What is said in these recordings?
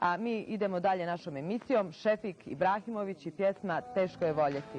A mi idemo dalje našom emisijom. Šefik Ibrahimović i pjesma Teško je voljeti.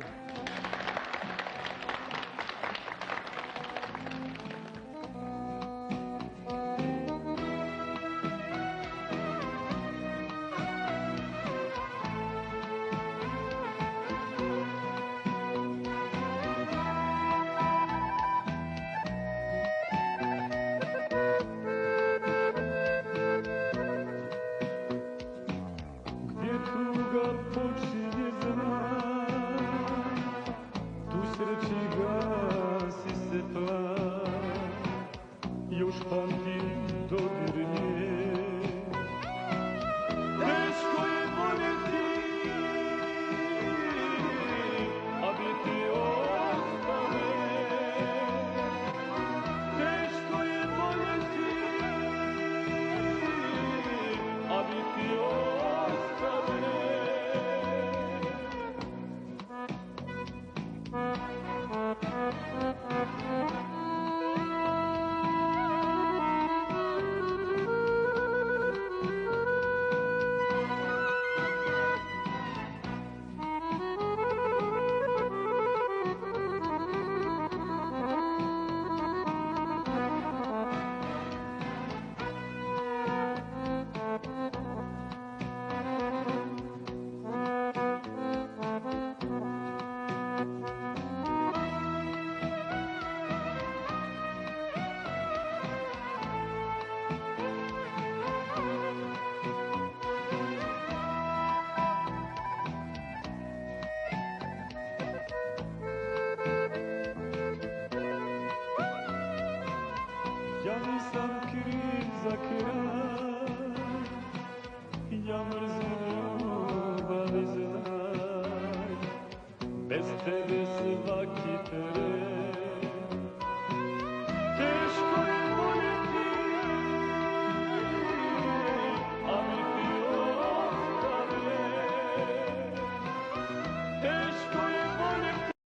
Još pamtim dodir nje. Teško je voljeti, a biti ostane. Teško je voljeti, a biti ostane. Ja nisam kriv za kraj, ja mrzim ljubav znaj, bez tebe svaki teren